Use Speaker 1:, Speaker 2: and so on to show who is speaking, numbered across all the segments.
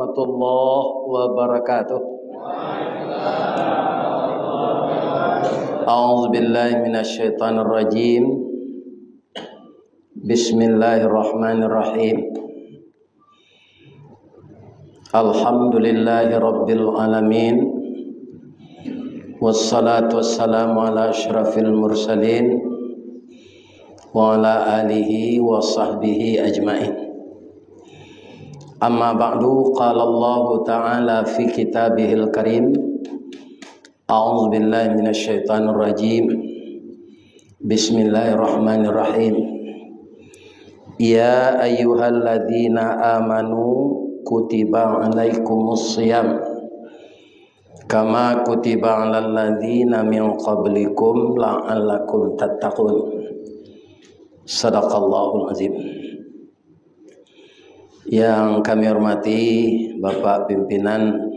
Speaker 1: warahmatullahi wabarakatuh. A'udzu billahi minasyaitonir rajim. Bismillahirrahmanirrahim. Alhamdulillahi rabbil alamin. Wassalatu wassalamu ala asyrafil mursalin wa ala alihi wa sahbihi ajmain. Amma ba'du, qala Allah ta'ala fi kitabihil karim. A'udzu billahi minasyaitonir rajim. Bismillahirrahmanirrahim. Ya ayyuhalladzina amanu kutiba alaikumus shiyam kama kutiba alal ladzina min qablikum la'allakum tattaqun. Shadaqallahul azim. Yang kami hormati Bapak Pimpinan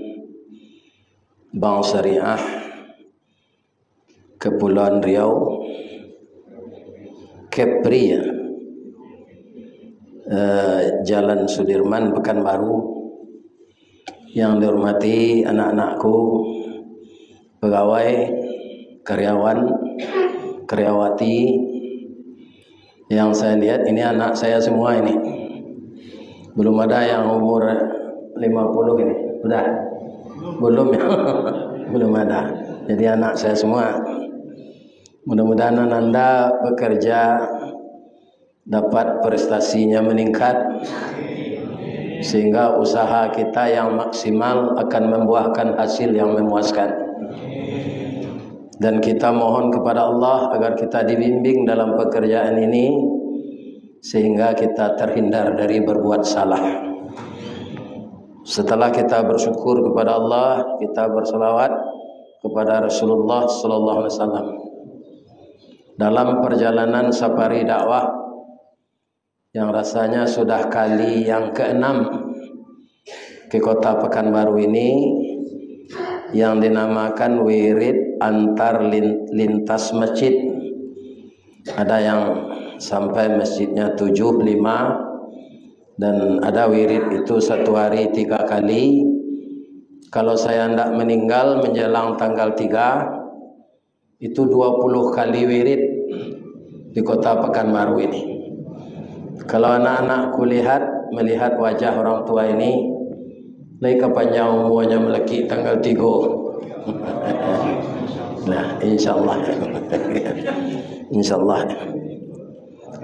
Speaker 1: Bank Syariah Kepulauan Riau, Kepri, Jalan Sudirman, Pekanbaru. Yang dihormati anak-anakku, pegawai, karyawan, karyawati. Yang saya lihat ini anak saya semua ini. Belum ada yang umur 50 ini. Sudah? Belum ya? Belum ada. Jadi anak saya semua. Mudah-mudahan Anda bekerja dapat prestasinya meningkat, sehingga usaha kita yang maksimal akan membuahkan hasil yang memuaskan. Dan kita mohon kepada Allah agar kita dibimbing dalam pekerjaan ini, sehingga kita terhindar dari berbuat salah. Setelah kita bersyukur kepada Allah, kita berselawat kepada Rasulullah sallallahu alaihi wasallam. Dalam perjalanan safari dakwah yang rasanya sudah kali yang ke-6 ke kota Pekanbaru ini, yang dinamakan wirid antar lintas masjid. Ada yang sampai masjidnya 7, 5, dan ada wirid itu satu hari 3 kali. Kalau saya hendak meninggal menjelang tanggal 3, itu 20 kali wirid di kota Pekanbaru ini. Kalau anak-anakku melihat wajah orang tua ini, lagi kepanjang umurnya meleki tanggal 3. Nah, insyaallah. Insyaallah.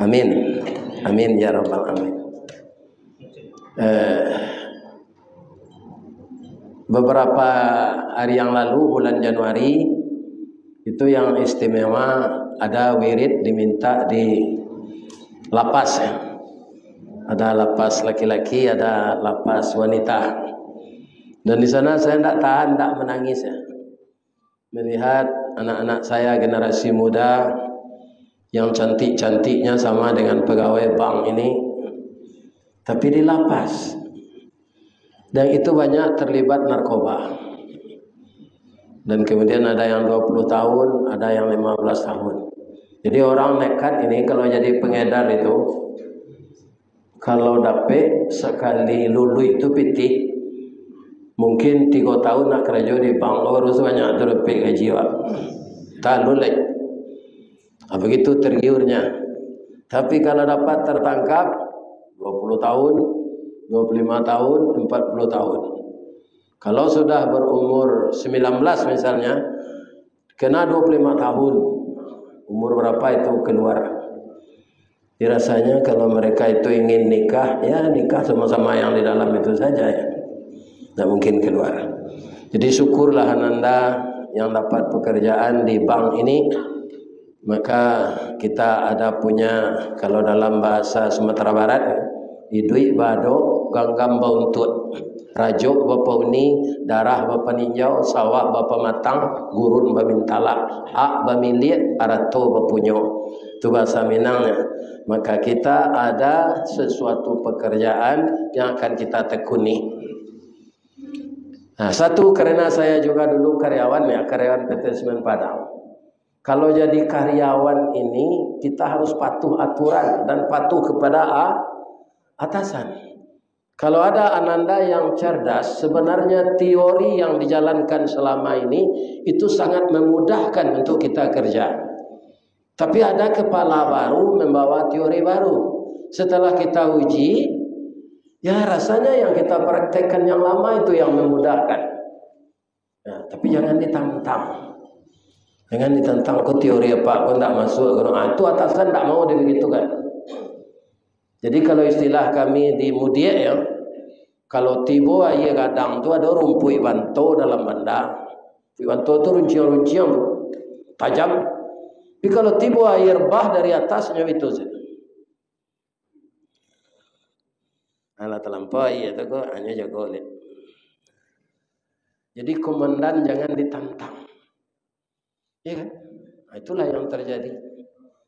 Speaker 1: Amin. Amin ya rabbal alamin. Beberapa hari yang lalu, bulan Januari, itu yang istimewa, ada wirid diminta di lapas ya. Ada lapas laki-laki, ada lapas wanita. Dan di sana saya tidak menangis ya. Melihat anak-anak saya generasi muda yang cantik-cantiknya sama dengan pegawai bank ini, tapi di lapas. Dan itu banyak terlibat narkoba. Dan kemudian ada yang 20 tahun, ada yang 15 tahun. Jadi orang nekat ini kalau jadi pengedar itu, kalau dapat sekali lulu itu piti, mungkin 3 tahun nak kerja di bank, harus banyak terpik gaji Pak. Tak lulai. Begitu tergiurnya. Tapi kalau dapat tertangkap 20 tahun, 25 tahun, 40 tahun. Kalau sudah berumur 19 misalnya, kena 25 tahun. Umur berapa itu keluar. Rasanya kalau mereka itu ingin nikah, ya nikah sama-sama yang di dalam itu saja ya. Tidak mungkin keluar. Jadi syukurlah Anda yang dapat pekerjaan di bank ini. Maka kita ada punya, kalau dalam bahasa Sumatera Barat, idui bado ganggam bauntut, rajuk bapa uni, darah bapa ninjau, sawah bapa matang, gurun bamintala, ak bamilit, arato bapunyo. Itu bahasa Minangnya. Maka kita ada sesuatu pekerjaan yang akan kita tekuni. Nah, satu, karena saya juga dulu karyawan PT Semen Padang. Kalau jadi karyawan ini kita harus patuh aturan dan patuh kepada atasan. Kalau ada ananda yang cerdas, sebenarnya teori yang dijalankan selama ini itu sangat memudahkan untuk kita kerja. Tapi ada kepala baru membawa teori baru. Setelah kita uji, ya rasanya yang kita praktekkan yang lama itu yang memudahkan. Ya, tapi jangan ditantang. Jangan ditantang ke teori apa, kau tidak masuk. Itu atasan tidak mau dibegitukan. Jadi kalau istilah kami di Mudiek ya, kalau tibo air kadang tu ada rumput iwanto dalam benda. Iwanto tu runciang-runciang tajam. Tapi kalau tibo air bah dari atasnya itu saja. Alah terlampau itu kok hanya jago leh. Jadi komandan jangan ditantang. Ya kan? Nah, itulah yang terjadi.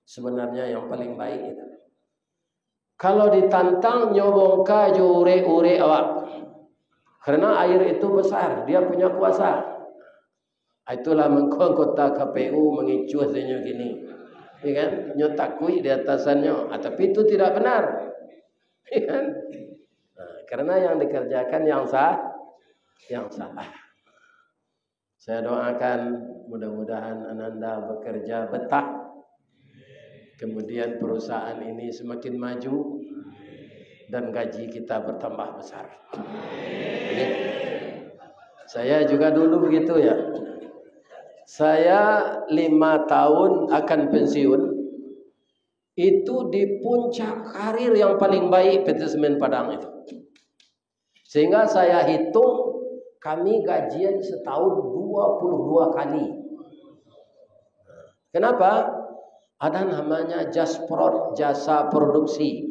Speaker 1: Sebenarnya yang paling baik itu. Kalau ditantang nyobong ka ure awak. Karena air itu besar, dia punya kuasa. Itulah mengkota KPU mengicu hasilnya gini. Ya kan? Nyotakui di atasannya. Tapi itu tidak benar. Ya kan? Nah, karena yang dikerjakan yang salah. Saya doakan mudah-mudahan Ananda bekerja betah. Kemudian perusahaan ini semakin maju dan gaji kita bertambah besar. Jadi, saya juga dulu begitu ya. Saya 5 tahun akan pensiun. Itu di puncak karir yang paling baik PT Semen Padang itu. Sehingga saya hitung kami gajian setahun 22 kali. Kenapa? Ada namanya jasprod, jasa produksi.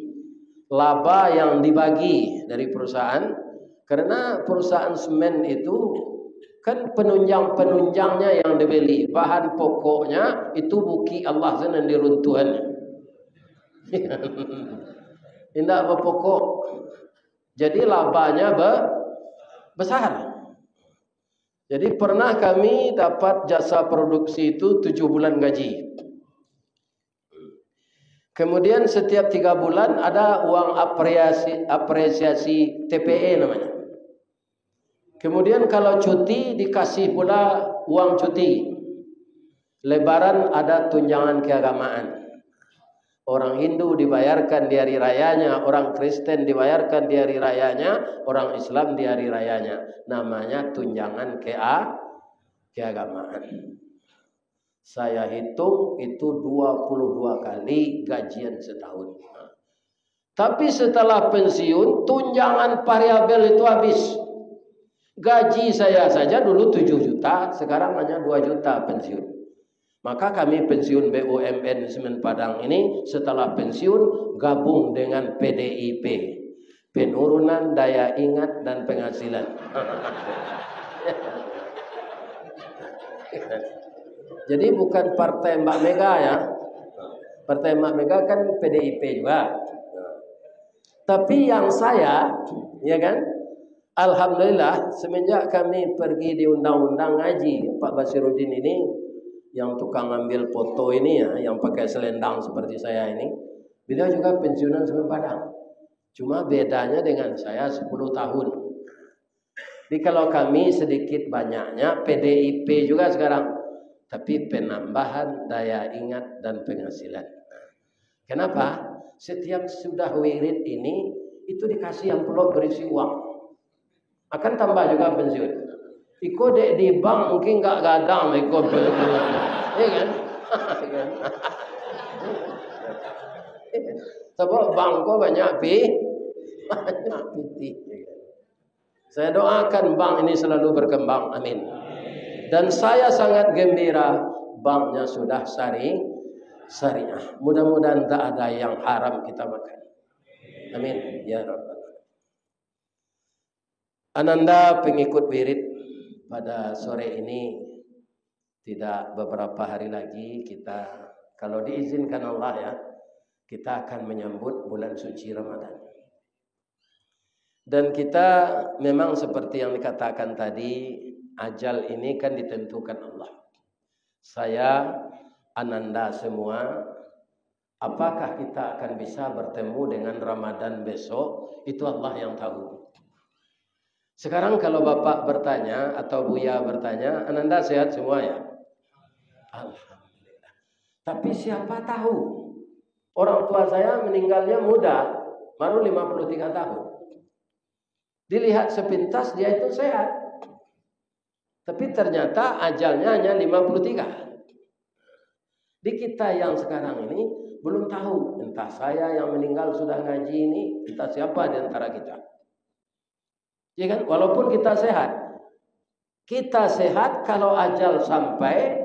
Speaker 1: Laba yang dibagi dari perusahaan. Karena perusahaan semen itu kan penunjangnya yang dibeli. Bahan pokoknya itu buki Allah dan diruntuhannya. Tidak berpokok. Jadi labanya besar. Jadi pernah kami dapat jasa produksi itu 7 bulan gaji. Kemudian setiap 3 bulan ada uang apresiasi TPE namanya. Kemudian kalau cuti dikasih pula uang cuti. Lebaran ada tunjangan keagamaan. Orang Hindu dibayarkan di hari rayanya, orang Kristen dibayarkan di hari rayanya, orang Islam di hari rayanya. Namanya tunjangan keagamaan. Saya hitung itu 22 kali gajian setahun. Tapi setelah pensiun, tunjangan variabel itu habis. Gaji saya saja dulu 7 juta, sekarang hanya 2 juta pensiun. Maka kami pensiun BUMN Semen Padang ini setelah pensiun gabung dengan PDIP. Penurunan daya ingat dan penghasilan. Jadi bukan partai Mbak Mega ya. Partai Mbak Mega kan PDIP juga. Tapi yang saya, ya kan? Alhamdulillah semenjak kami pergi di undang-undang ngaji, Pak Basiruddin ini yang tukang ambil foto ini ya, yang pakai selendang seperti saya ini, beliau juga pensiunan Semen Padang. Cuma bedanya dengan saya 10 tahun. Jadi kalau kami sedikit banyaknya PDIP juga sekarang. Tapi penambahan daya ingat dan penghasilan. Kenapa? Setiap sudah wirid ini itu dikasih amplop berisi uang. Akan tambah juga pensiun. Iko dek di bank mungkin nggak gadang iko pensiun. Iya kan? Sebab bank kok banyak piti. Saya doakan bank ini selalu berkembang. Amin. Dan saya sangat gembira banknya sudah syariah. Mudah-mudahan tak ada yang haram kita makan. Amin. Ya Rabbal. Ananda pengikut wirid pada sore ini, tidak beberapa hari lagi kita, kalau diizinkan Allah ya, kita akan menyambut bulan suci Ramadan. Dan kita memang seperti yang dikatakan tadi, ajal ini kan ditentukan Allah. Saya, Ananda semua, apakah kita akan bisa bertemu dengan Ramadan besok, itu Allah yang tahu. Sekarang kalau Bapak bertanya atau Buya bertanya, Ananda sehat semua ya? Alhamdulillah. Tapi siapa tahu orang tua saya meninggalnya muda, baru 53 tahun. Dilihat sepintas dia itu sehat. Tapi ternyata ajalnya hanya 53. Di kita yang sekarang ini belum tahu, entah saya yang meninggal sudah ngaji ini, entah siapa di antara kita. Ya kan? Walaupun kita sehat kalau ajal sampai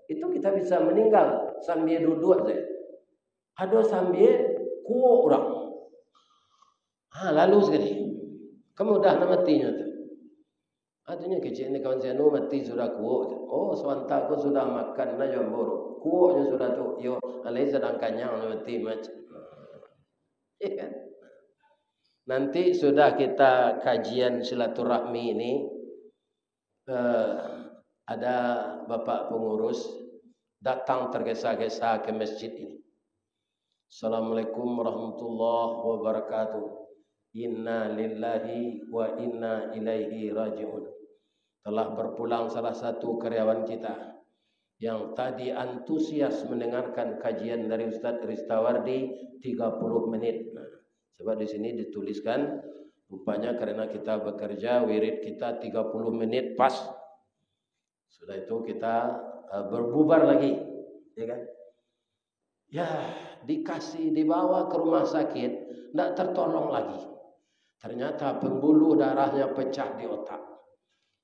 Speaker 1: itu kita bisa meninggal sambil duduk saja. Ada sambil kuat orang. Lalu sekali. Kemudahan matinya tu. Artinya kecil ni kawan saya mati sudah kuat. Oh, sebentar aku sudah makan na jamboro. Kuatnya sudah tu. Yo, alai sedang kenyang mati macam. Ya kan? Nanti sudah kita kajian silaturahmi ini. Ada bapak pengurus datang tergesa-gesa ke masjid ini. Assalamualaikum warahmatullahi wabarakatuh. Inna lillahi wa inna ilaihi raji'un. Telah berpulang salah satu karyawan kita yang tadi antusias mendengarkan kajian dari Ustaz Ristawardi 30 menit. Sebab di sini dituliskan rupanya karena kita bekerja wirid kita 30 menit pas. Sudah itu kita berbubar lagi, ya kan? Ya, dibawa ke rumah sakit, tidak tertolong lagi. Ternyata pembuluh darahnya pecah di otak.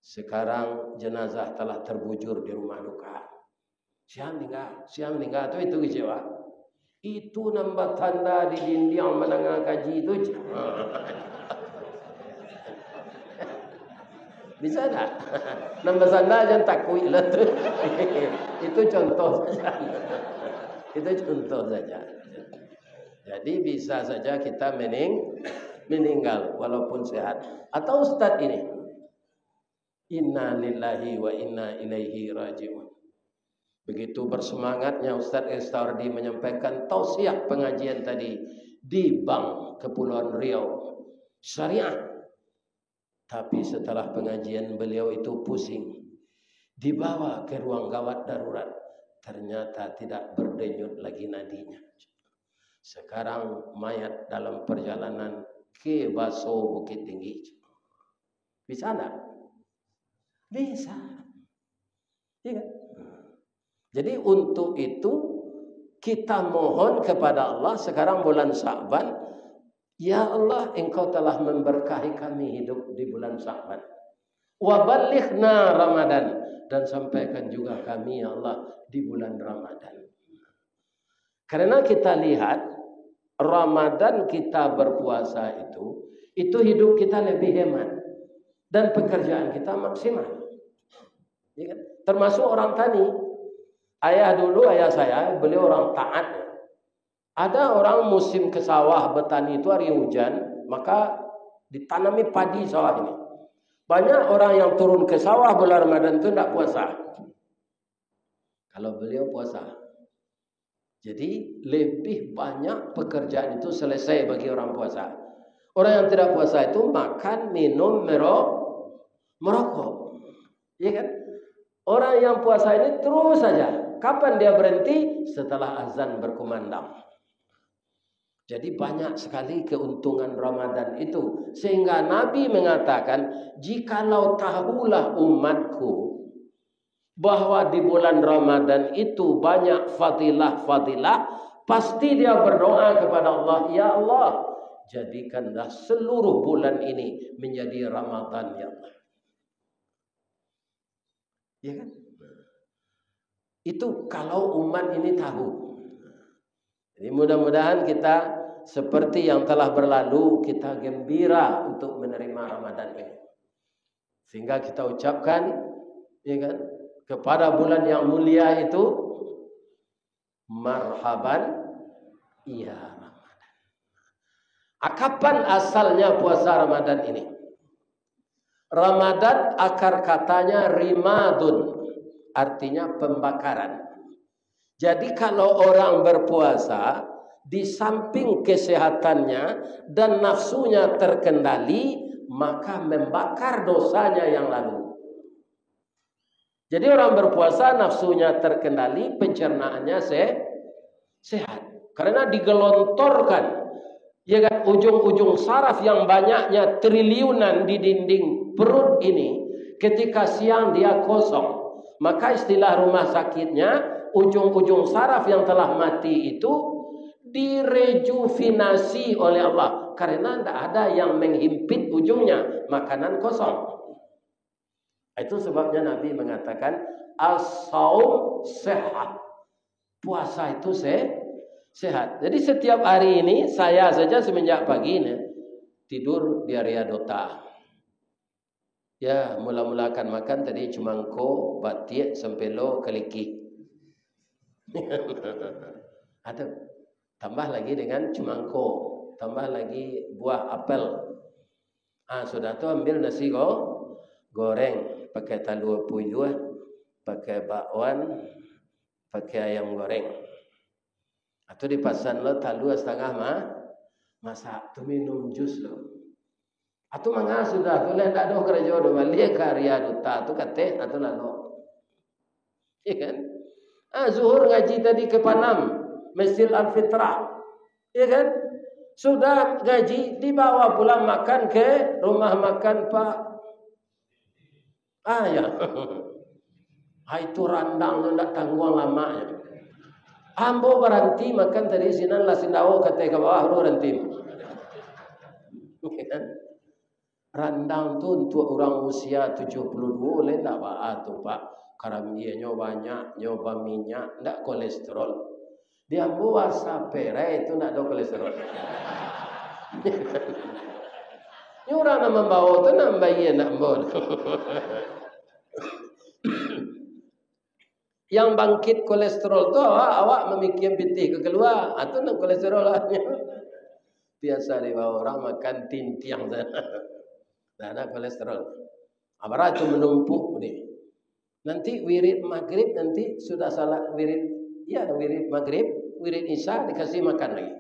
Speaker 1: Sekarang jenazah telah terbujur di rumah duka. Siang tinggal itu kecewa. Itu nambah tanda di dinding menengah kaji itu. Bisa tak? Nambah tanda jangan takut lah tu. Itu contoh saja. Itu contoh saja. Jadi bisa saja kita meninggal walaupun sehat. Atau Ustaz ini. Inna lillahi wa inna ilaihi raji'un. Begitu bersemangatnya Ustaz Ristawardi menyampaikan tausiah pengajian tadi di Bank Kepulauan Riau Syariah. Tapi setelah pengajian beliau itu pusing. Dibawa ke ruang gawat darurat. Ternyata tidak berdenyut lagi nadinya. Sekarang mayat dalam perjalanan ke Baso Bukit Tinggi. Bisa tak? Bisa. Ya. Jadi untuk itu kita mohon kepada Allah sekarang bulan Sya'ban, ya Allah engkau telah memberkahi kami hidup di bulan Sya'ban. Wa ballighna Ramadan, dan sampaikan juga kami ya Allah di bulan Ramadan. Karena kita lihat Ramadan kita berpuasa itu hidup kita lebih hemat dan pekerjaan kita maksimal. Ya kan? Termasuk orang tani. Ayah saya, beliau orang taat. Ada orang musim ke sawah bertani itu hari hujan, maka ditanami padi sawah ini. Banyak orang yang turun ke sawah bulan Ramadan itu tidak puasa. Kalau beliau puasa. Jadi lebih banyak pekerjaan itu selesai bagi orang puasa. Orang yang tidak puasa itu makan, minum, merokok. Ya kan? Orang yang puasa ini terus saja. Kapan dia berhenti? Setelah azan berkumandang. Jadi banyak sekali keuntungan Ramadan itu. Sehingga Nabi mengatakan, jikalau tahulah umatku bahwa di bulan Ramadan itu banyak fadilah-fadilah, pasti dia berdoa kepada Allah, ya Allah, jadikanlah seluruh bulan ini menjadi Ramadan ya Allah. Ya kan? Itu kalau umat ini tahu. Jadi mudah-mudahan kita seperti yang telah berlalu, kita gembira untuk menerima Ramadan ini. Sehingga kita ucapkan, ya kan, kepada bulan yang mulia itu, marhaban ya Ramadan. Kapan asalnya puasa Ramadan ini? Ramadan akar katanya rimadun, artinya pembakaran. Jadi kalau orang berpuasa, di samping kesehatannya dan nafsunya terkendali, maka membakar dosanya yang lalu. Jadi orang berpuasa nafsunya terkendali, pencernaannya sehat. Karena digelontorkan, ya kan, ujung-ujung saraf yang banyaknya triliunan di dinding perut ini, ketika siang dia kosong. Maka istilah rumah sakitnya, ujung-ujung saraf yang telah mati itu direjuvenasi oleh Allah. Karena tidak ada yang menghimpit ujungnya, makanan kosong. Itu sebabnya Nabi mengatakan as-saum sehat. Puasa itu sehat. Jadi setiap hari ini saya saja semenjak pagi ini tidur di area Dota. Ya, mula-mulakan makan tadi cumangko, batik, sempelo, keliki. Ada tambah lagi dengan cumangko, tambah lagi buah apel. Sudah tu ambil nasi goreng, pakai talu puyuh, pakai bakwan, pakai ayam goreng. Atau di pasan lo talu setengah masak, tu minum jus lo. Atau mangga sudah tu leh tak ada kerja do balik karya duta tu kate atau lalu. Iya kan? Zuhur ngaji tadi ke Panam, Masjid Al-Fitrah. Iya kan? Sudah ngaji dibawa pulang makan ke rumah makan Pak. Ya. Itu randang tu tak tangguang lamanya. Ambo berhenti makan tadi sinan lah sindawo kata ke bawah berhenti. Randang tu untuk orang usia 72 boleh tak apa tu Pak. Karena dia banyak, nyoba minyak, tak kolesterol. Dia buat sapere itu tak ada kolesterol. Ni orang nak membawa tu nak bayar nak bawa. Yang bangkit kolesterol tu awak memikir pitih ke keluar. Atau nak kolesterol lah. Biasa dibawa orang makan tintiang sana. Tak ada kolesterol. Abara itu menumpuk ni. Nanti wirid maghrib nanti sudah salat wirid maghrib, wirid isya dikasih makan lagi.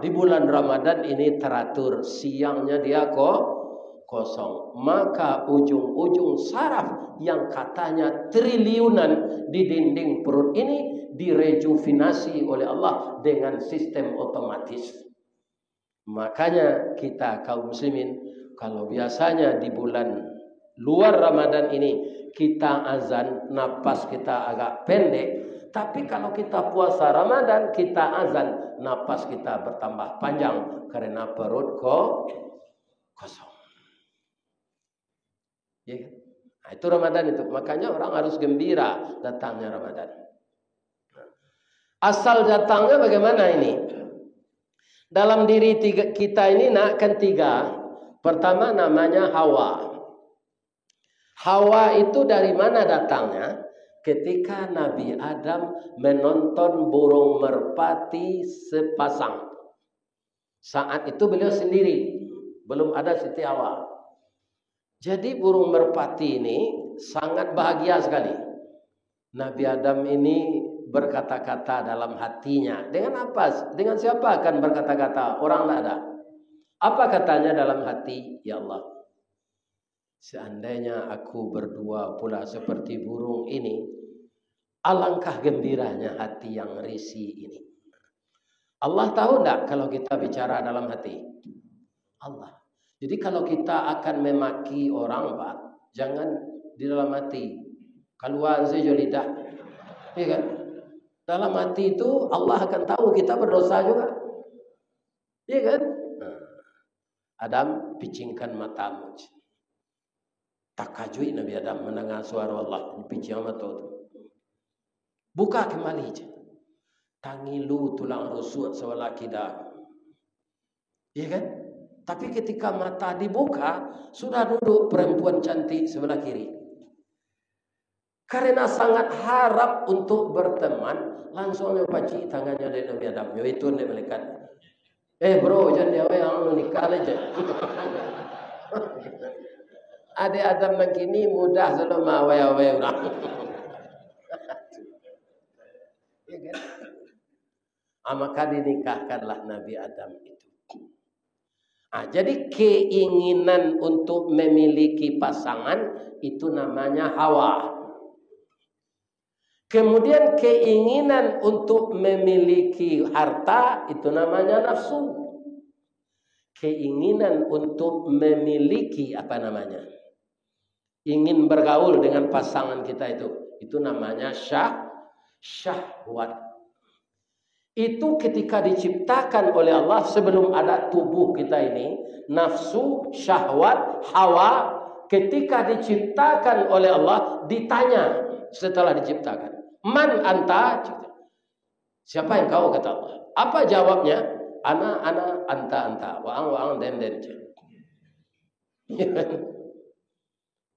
Speaker 1: Di bulan Ramadan ini teratur, siangnya dia kosong. Maka ujung-ujung saraf yang katanya triliunan di dinding perut ini direjuvenasi oleh Allah dengan sistem otomatis. Makanya kita kaum muslimin, kalau biasanya di bulan luar Ramadan ini kita azan, napas kita agak pendek. Tapi kalau kita puasa Ramadan, kita azan, napas kita bertambah panjang karena perut kosong. Ya kan? Itu Ramadan itu. Makanya orang harus gembira datangnya Ramadan. Asal datangnya bagaimana ini? Dalam diri kita ini kan tiga. Pertama namanya Hawa. Hawa itu dari mana datangnya? Ketika Nabi Adam menonton burung merpati sepasang. Saat itu beliau sendiri, belum ada Siti Hawa. Jadi burung merpati ini sangat bahagia sekali. Nabi Adam ini berkata-kata dalam hatinya. Dengan apa? Dengan siapa akan berkata-kata? Orang tak ada. Apa katanya dalam hati? Ya Allah, seandainya aku berdua pula seperti burung ini, alangkah gembiranya hati yang risih ini. Allah tahu tak kalau kita bicara dalam hati? Allah. Jadi kalau kita akan memaki orang, Pak, jangan di dalam hati. Keluar saja lidah. Ya kan? Dalam hati itu Allah akan tahu kita berdosa juga. Ya kan? Adam, picingkan matamu. Takajui Nabi Adam mendengar suara Allah. Picing mata itu. Buka kembali. Tangilu tulang rusuk sewalaki dah. Ya kan? Tapi ketika mata dibuka, sudah duduk perempuan cantik sebelah kiri. Karena sangat harap untuk berteman, langsung mempaci tangannya dari Nabi Adam. Itu Nabi Malaikat. Bro, jangan dia yang nikah aja. Adik Adam begini mudah selalu mawai-wai orang. Ya kan? Maka dinikahkanlah Nabi Adam itu. Jadi keinginan untuk memiliki pasangan itu namanya hawa. Kemudian keinginan untuk memiliki harta itu namanya nafsu. Keinginan untuk memiliki ingin bergaul dengan pasangan kita itu namanya syahwat. Itu ketika diciptakan oleh Allah sebelum ada tubuh kita ini, nafsu, syahwat, hawa, ketika diciptakan oleh Allah ditanya setelah diciptakan, man anta? Siapa yang kau, kata Allah. Apa jawabnya? Ana, anta, waang, den.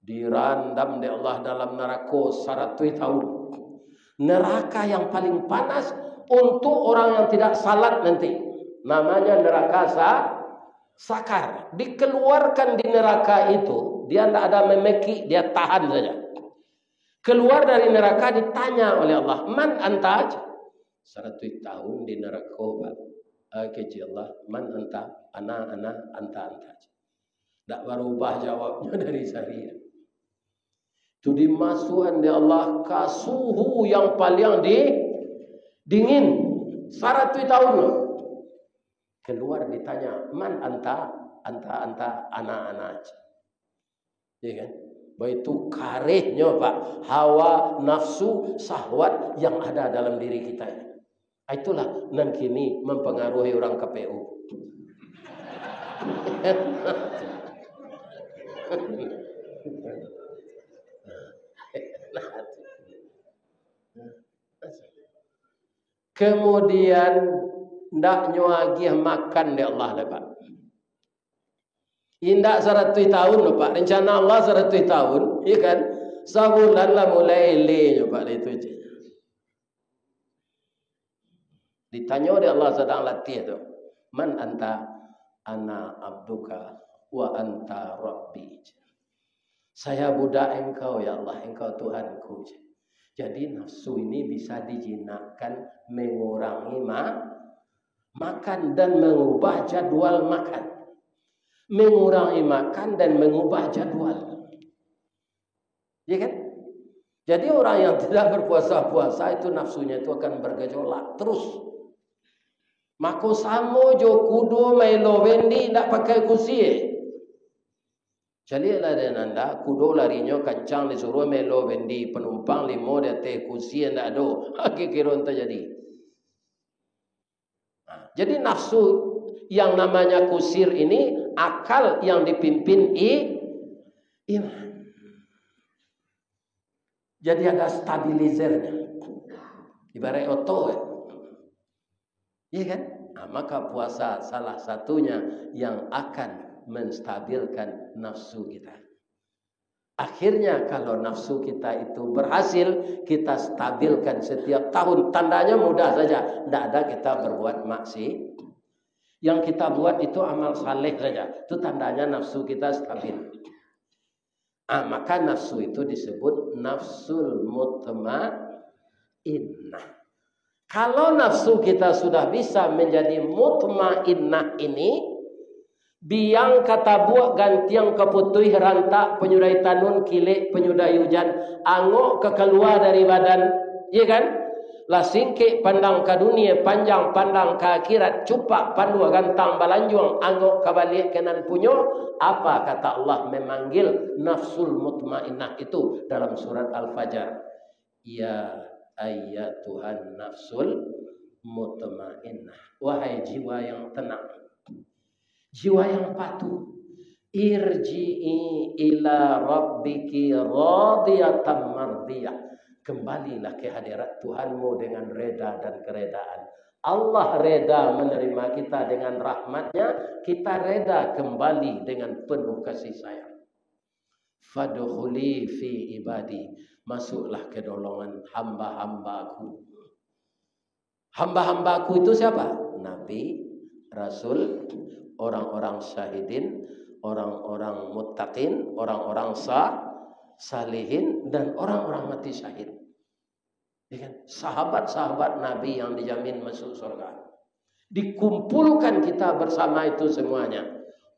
Speaker 1: Dirandam oleh Allah dalam neraka 100 tahun. Neraka yang paling panas untuk orang yang tidak salat nanti. Namanya neraka sakar. Dikeluarkan di neraka itu, dia tidak ada memeki, dia tahan saja. Keluar dari neraka ditanya oleh Allah, man anta? 100 tahun di neraka. Kecil Allah, man anta? Ana, anta. Tak berubah jawabnya dari saya. Itu dimasukkan di Allah ke suhu yang paling dingin 100 tahun. Keluar ditanya, man anta? Anta, ana. Ya kan? Itu karehnya Pak, hawa, nafsu, syahwat yang ada dalam diri kita. Itulah nan kini mempengaruhi orang KPU. Kemudian ndak nyuagih makan di Allah Pak. Indak 100 tahun Pak. Rencana Allah 100 tahun, iya kan? Sebulan lah mulai le Pak itu. Ditanya oleh Allah sedang latih itu. Man anta? Ana abduka wa anta rabbi. Saya budak engkau ya Allah, engkau Tuhanku. Jadi nafsu ini bisa dijinakkan mengurangi makan dan mengubah jadwal makan. Mengurangi makan dan mengubah jadwal. Ya kan? Jadi orang yang tidak berpuasa-puasa itu nafsunya itu akan bergejolak terus. Mako samo jo kudo melo bendi ndak pakai kursi. Jadi lah dia nanda kudo larinya kencang disuruh melo bendi penumpang limo dia teh kursi ndak ada. Kira-kira terjadi. Jadi nafsu yang namanya kusir ini akal yang dipimpin iman. Jadi ada stabilizernya. Ibarat oto ya. Iya kan? Maka puasa salah satunya yang akan menstabilkan nafsu kita. Akhirnya kalau nafsu kita itu berhasil, kita stabilkan setiap tahun. Tandanya mudah saja. Tidak ada kita berbuat maksiat. Yang kita buat itu amal saleh saja. Itu tandanya nafsu kita stabil. Maka nafsu itu disebut nafsul mutmainnah. Kalau nafsu kita sudah bisa menjadi mutmainnah ini, biang kata buak gantiang keputui rantak penyudai tanun kilik penyudai hujan angok kekeluar dari badan, iya kan? Lah singkik pandang ke dunia, panjang pandang ke akhirat, cupak pandua gantang balanjuang angok kebalik kenan punyo. Apa kata Allah memanggil nafsul mutmainnah itu dalam surat Al-Fajr? Ya ayyatuhan nafsul mutmainnah, wahai jiwa yang tenang, jiwa yang patuh, irji'i ila rabbiki radiyatan mardiyah, kembalilah ke hadirat Tuhanmu dengan reda dan keredaan. Allah reda menerima kita dengan rahmatnya, kita reda kembali dengan penuh kasih sayang. Fadkhuli fi ibadi, masuklah ke golongan hamba-hambaku. Hamba-hambaku itu siapa? Nabi, Rasul, orang-orang syahidin, orang-orang muttaqin, orang-orang salihin, dan orang-orang mati syahid. Sahabat-sahabat Nabi yang dijamin masuk surga. Dikumpulkan kita bersama itu semuanya.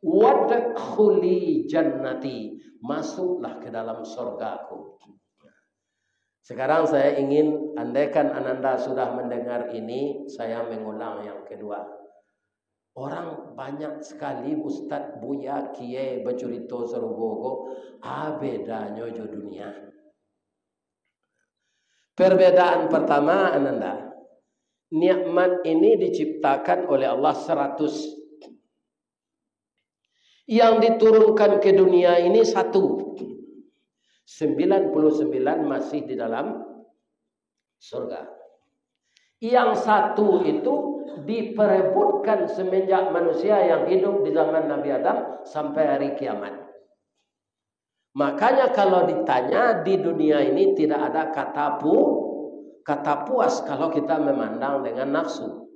Speaker 1: wadkhuli jannati, masuklah ke dalam surgaku. Sekarang saya ingin, andaikan Ananda sudah mendengar ini, saya mengulang yang kedua. Orang banyak sekali ustaz, buya, kiai bercerita serugogo, bedanya jo dunia. Perbedaan pertama, Ananda, nikmat ini diciptakan oleh Allah 100. Yang diturunkan ke dunia ini 1. 99 masih di dalam surga. Yang 1 itu diperebutkan semenjak manusia yang hidup di zaman Nabi Adam sampai hari kiamat. Makanya kalau ditanya di dunia ini tidak ada kata puas kalau kita memandang dengan nafsu.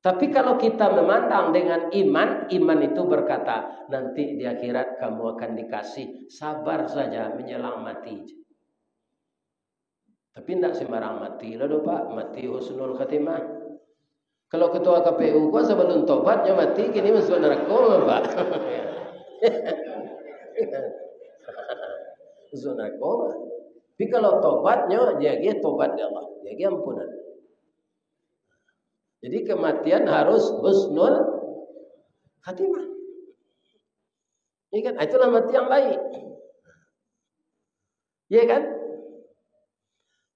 Speaker 1: Tapi kalau kita memandang dengan iman, iman itu berkata, nanti di akhirat kamu akan dikasih, sabar saja menjelang mati. Tapi tidak sembarang mati. Lalu Pak, mati husnul khatimah. Kalau ketua KPU gua sebelum tobatnya mati, kini masuk neraka Pak. Masuk neraka. Tapi kalau tobatnya, dia tobat ya Allah, dia ampunan. Jadi kematian harus husnul khatimah. Ini kan, itulah mati yang baik. Ya kan?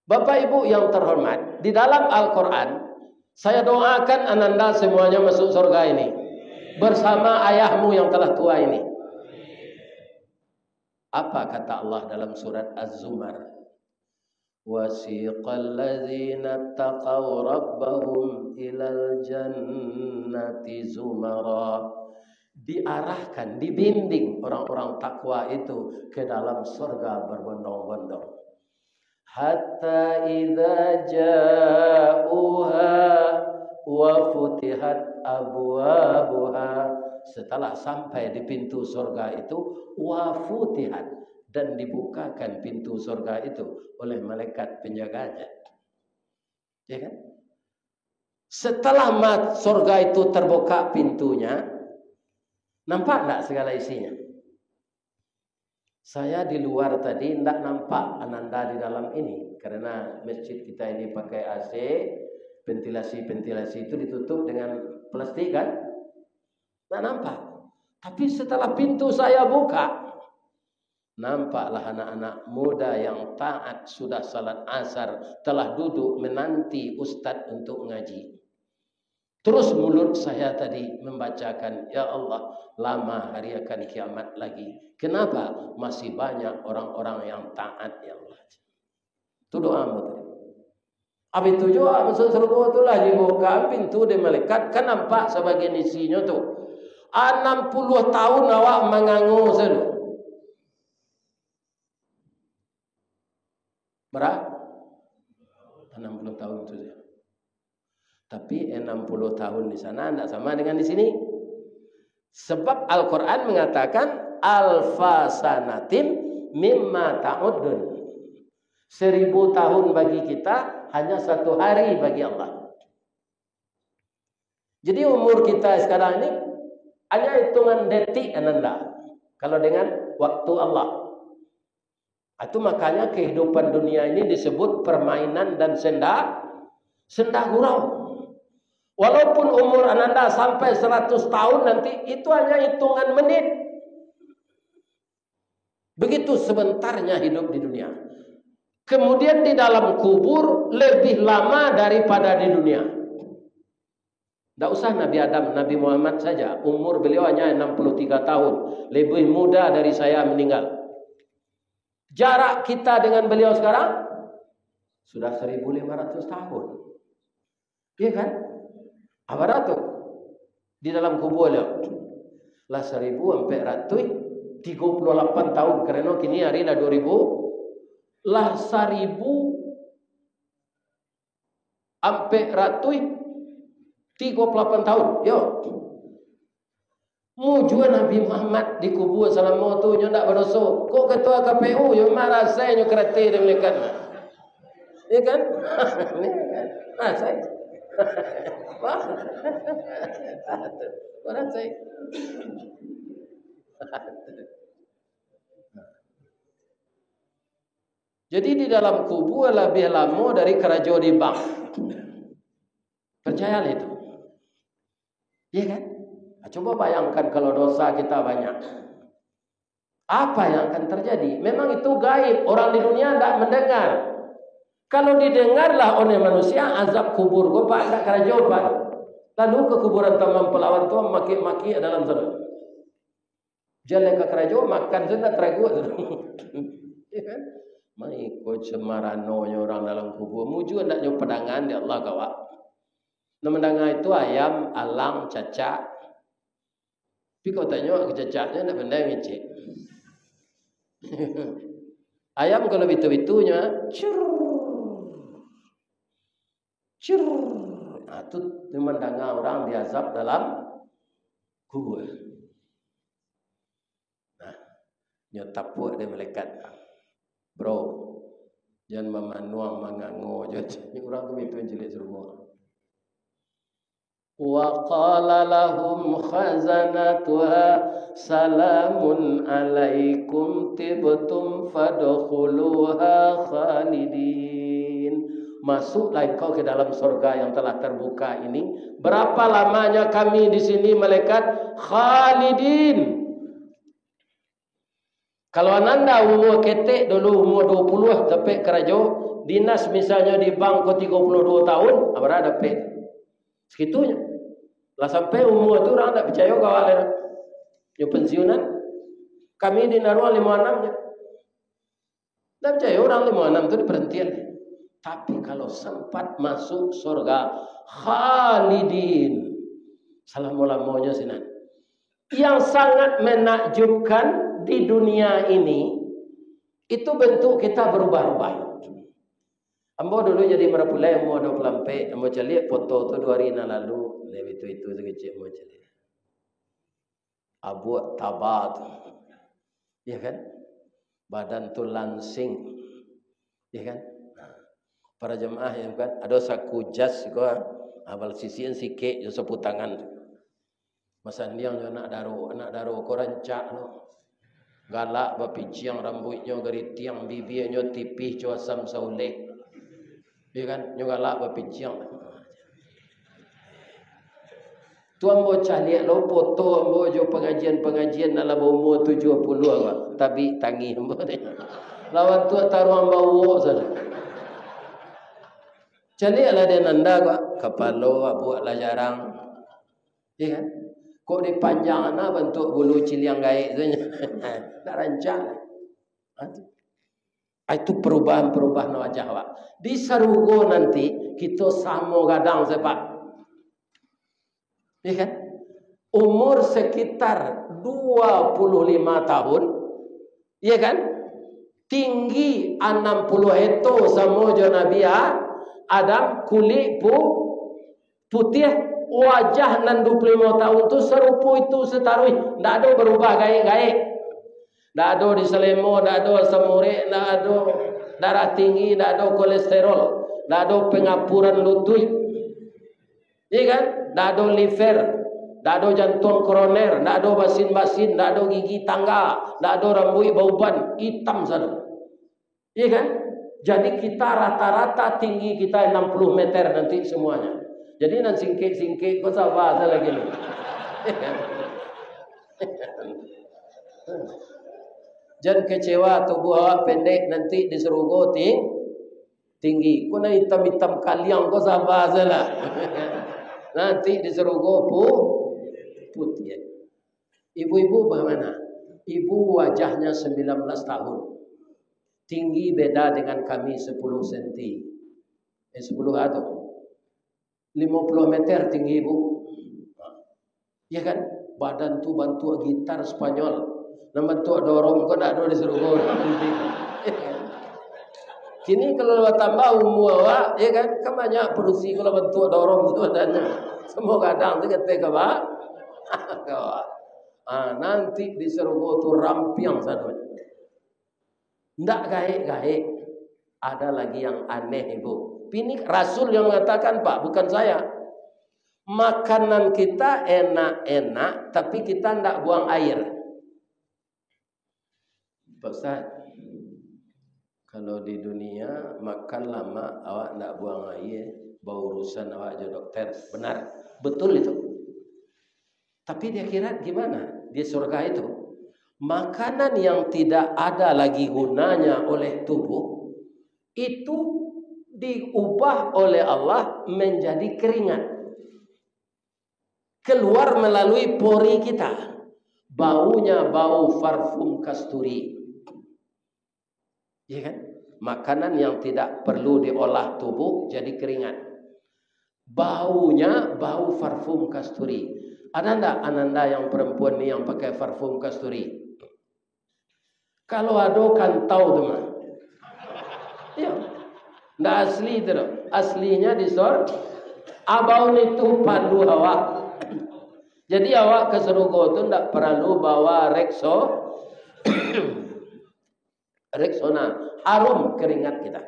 Speaker 1: Bapak Ibu yang terhormat, di dalam Al-Quran, saya doakan Ananda semuanya masuk surga ini. Bersama ayahmu yang telah tua ini. Apa kata Allah dalam surat Az-Zumar? Wasiqal ladzina taqaw rabbahum ilal jannati zumara. Diarahkan, dibimbing orang-orang takwa itu ke dalam surga berbondong-bondong. Hatta idza ja'uha wa futihat abwabuha. Setelah sampai di pintu surga itu, wa futihat, dan dibukakan pintu surga itu oleh malaikat penjaganya. Ya kan? Setelah surga itu terbuka pintunya, nampak tak segala isinya? Saya di luar tadi tidak nampak Ananda di dalam ini. Karena masjid kita ini pakai AC, ventilasi itu ditutup dengan plastik kan? Tidak nampak. Tapi setelah pintu saya buka, nampaklah anak-anak muda yang taat sudah salat asar, telah duduk menanti ustadz untuk ngaji. Terus mulut saya tadi membacakan, ya Allah, lama hari akan kiamat lagi. Kenapa? Masih banyak orang-orang yang taat, ya Allah. Itu doamu tadi. Habis itu juga masuk surga itulah dibuka pintu di malaikat, kan nampak sebagian isinya tuh. 60 tahun awak mengangu selalu. Berapa? 60 tahun itu saja. Tapi 60 tahun di sana tidak sama dengan di sini. Sebab Al-Quran mengatakan alfa sanatin mimma ta'udun. 1000 tahun bagi kita hanya 1 hari bagi Allah. Jadi umur kita sekarang ini hanya hitungan detik Ananda. Kalau dengan waktu Allah. Itu makanya kehidupan dunia ini disebut permainan dan senda gurau. Walaupun umur Ananda sampai 100 tahun nanti, itu hanya hitungan menit. Begitu sebentarnya hidup di dunia. Kemudian di dalam kubur lebih lama daripada di dunia. Tidak usah Nabi Adam, Nabi Muhammad saja. Umur beliau hanya 63 tahun. Lebih muda dari saya meninggal. Jarak kita dengan beliau sekarang sudah 1500 tahun. Iya kan? Apa itu? Di dalam kubur beliau. Lah 1438 tahun. Karena kini hari dah 2000. Lah 1438 tahun. Yo. Mujua Nabi Muhammad di kubur selama tu nyo ndak berdosa. Kok ketua KPU yo marah saya nyo kereta dia melekat. Ya kan? Ini kan. Saya. Wah. Orang saya. Jadi di dalam kubur lebih lama dari kerajaan di bank. Percayalah itu. Iya kan? Nah, coba bayangkan kalau dosa kita banyak. Apa yang akan terjadi? Memang itu gaib. Orang di dunia tidak mendengar. Kalau didengarlah oleh manusia, azab kubur. Kau pak tak kerajaan pak. Lalu ke kuburan Taman Pelawan tu maki-maki dalam sana. Jalan ke kerajaan makan sudah teragut. Iya kan? Mai ko cemarano orang dalam kubur. Muju ndaknya pedangan di Allah kawak. Namandanga itu ayam, alang, cacak. Tapi kau tanya cacaknya ndak benda yang ngecek. Ayam kalau bitu-bitunya cur. Cur. Nah, itu namandanga orang diazab dalam kubur. Nah, nyotapuk dia malaikat. Bro, jangan memanuang mangango jadi orang tu itu jelek semua. Wa qala lahum khazanatuha salamun alaikum tibtum fadkhuluha khalidin. Masuklah kau ke dalam surga yang telah terbuka ini. Berapa lamanya kami di sini malaikat? Khalidin. Kalau anda umur ketek dulu umur 20 dapat kerja dinas misalnya di bank kau 32 tahun, apa dapat? Segitunya. Lah sampai umur tu orang tak percaya kau ada yang pensiunan. Kami di Narua 56 je. Tak percaya orang 56 tu diperhentian. Tapi kalau sempat masuk surga khalidin. Salam-lamanya sinan. Yang sangat menakjubkan di dunia ini itu bentuk kita berubah-ubah. Ambo dulu jadi merapulai ambo 24, ambo cari foto tu 2 hari lalu, lebih itu sekecil ambo cari. Abu tabat. Ya kan? Badan tu langsing. Ya kan? Para jemaah yang kan ada saku jas ko abal sisian sikit yo sapu tangan. Masa dia nak daro ko rancak no. Galak bapijiang rambutnya dari tiang bibirnya tipih cu asam saulek. Ya kan? Nyo galak bapijiang. Tu ambo cari lo foto ambo jo pengajian dalam umur 70 awak. Tapi tangi ambo ni. Lawan tu taruh ambo wo saja. Cari lah dia nanda ko kepalo abu lah jarang. Ya kan? Kok dipanjang ana bentuk bulu ciliang gaik saja. Tak rancang. Itu perubahan-perubahan wajah awak. Di sarugo nanti kita sama gadang sepak. Ya kan? Umur sekitar 25 tahun. Ya kan? Tinggi 60 heto sama jo Nabi Adam, kulit putih. Wajah 65 tahun tu serupa itu setaruh. Tak ada berubah gaik-gaik. Tak ada diselemo, tak ada asam urat, tak ada darah tinggi, tak ada kolesterol, tak ada pengapuran lutut. Ya kan? Tak ada liver, tak ada jantung koroner, tak ada basin-basin, tak ada gigi tangga, tak ada rambut bauban, hitam saja. Ya kan? Jadi kita rata-rata tinggi kita 60 meter nanti semuanya. Jadi nan singkit-singkit kau sabar saja lagi. Jangan kecewa tubuh awak pendek nanti di serugo tinggi. Kau nak hitam-hitam kaliang kau sabar saja. Nanti di serugo putih. Ibu-ibu bagaimana? Ibu wajahnya 19 tahun. Tinggi beda dengan kami 10 cm. 10 atau 50 meter tinggi ibu. Ya kan? Badan tu bantu gitar Spanyol. Nama bantu dorong kau tak ada disuruh kau. Kini kalau tambah umur awak, ya kan? Kan banyak produksi kalau bantu dorong tu badannya. Semua kadang tu kata kau nanti disuruh kau tu rampiang satu. Ndak gaik-gaik. Ada lagi yang aneh ibu. Ini Rasul yang mengatakan, Pak, bukan saya. Makanan kita enak-enak, tapi kita tidak buang air. Pak Ustaz, kalau di dunia makan lama, awak tidak buang air, bau urusan awak aja dokter. Benar, betul itu. Tapi dia kira gimana? Di surga itu, makanan yang tidak ada lagi gunanya oleh tubuh, itu diubah oleh Allah menjadi keringat. Keluar melalui pori kita. Baunya bau parfum kasturi. Ya kan? Makanan yang tidak perlu diolah tubuh jadi keringat. Baunya bau parfum kasturi. Ada enggak ananda yang perempuan ni yang pakai parfum kasturi? Kalau ada kan tahu tu mah. Ya. Ndak asli tu. Aslinya di sor. Abau itu pandu awak. Jadi awak ke surga tu ndak perlu bawa Rexona, harum keringat kita.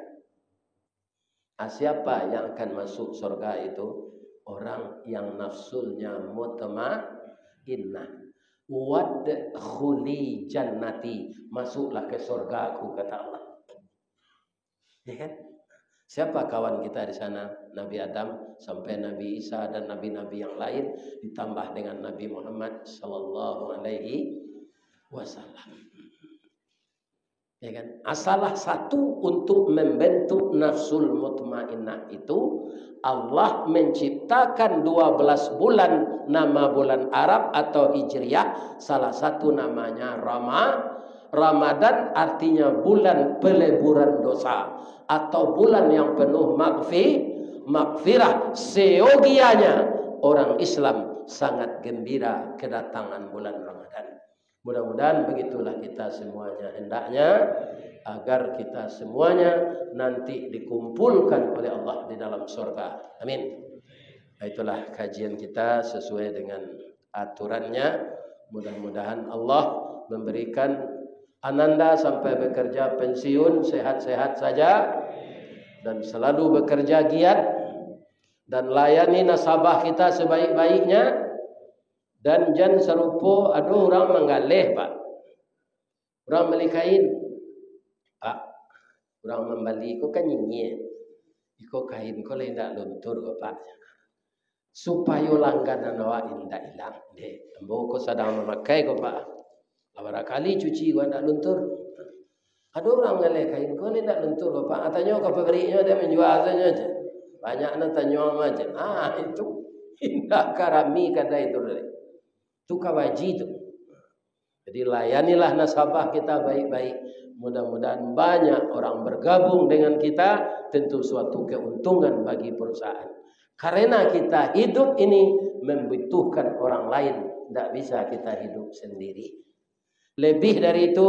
Speaker 1: Siapa yang akan masuk surga itu? Orang yang nafsulnya mutmainnah. Wadkhuli jannati, masuklah ke surga aku, kata Allah. Ya kan? Siapa kawan kita di sana? Nabi Adam sampai Nabi Isa dan nabi-nabi yang lain, ditambah dengan Nabi Muhammad sallallahu alaihi wasallam. Ya kan? Salah satu untuk membentuk nafsul mutmainnah itu, Allah menciptakan 12 bulan, nama bulan Arab atau Hijriah. Salah satu namanya Ramadan, artinya bulan peleburan dosa atau bulan yang penuh maghfirah. Seyogianya orang Islam sangat gembira kedatangan bulan Ramadan. Mudah-mudahan begitulah kita semuanya hendaknya, agar kita semuanya nanti dikumpulkan oleh Allah di dalam surga. Amin. Itulah kajian kita sesuai dengan aturannya. Mudah-mudahan Allah memberikan ananda sampai bekerja pensiun sehat-sehat saja dan selalu bekerja giat dan layani nasabah kita sebaik-baiknya. Dan jangan serupa ada orang menggalih, Pak. Orang beli kain, Pak. Orang membeli kau kan nyinyir. Iko kain kau lain tak luntur kau, Pak. Supaya langganan awak tidak hilang. Deh, ambo kau sedang memakai kau, Pak. Barangkali cuci kau tak luntur. Ada orang ngalih kain kau lain tak luntur kau, Pak. Tanya kau pabriknya dia menjual saja. Banyak nak tanya macam. Itu tidak karami kata itu. Itu kawaji itu. Jadi layanilah nasabah kita baik-baik. Mudah-mudahan banyak orang bergabung dengan kita. Tentu suatu keuntungan bagi perusahaan. Karena kita hidup ini membutuhkan orang lain. Tidak bisa kita hidup sendiri. Lebih dari itu,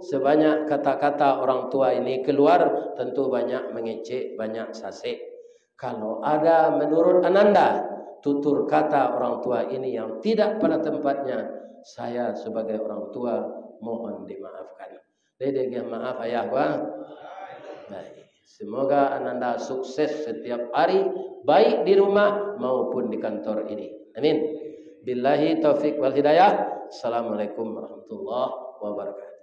Speaker 1: sebanyak kata-kata orang tua ini keluar, tentu banyak mengecek, banyak sasek. Kalau ada menurut ananda tutur kata orang tua ini yang tidak pada tempatnya, saya sebagai orang tua mohon dimaafkan. Dedek maaf ayah, Bang. Baik. Semoga ananda sukses setiap hari, baik di rumah maupun di kantor ini. Amin. Billahi taufik wal hidayah. Assalamualaikum warahmatullahi wabarakatuh.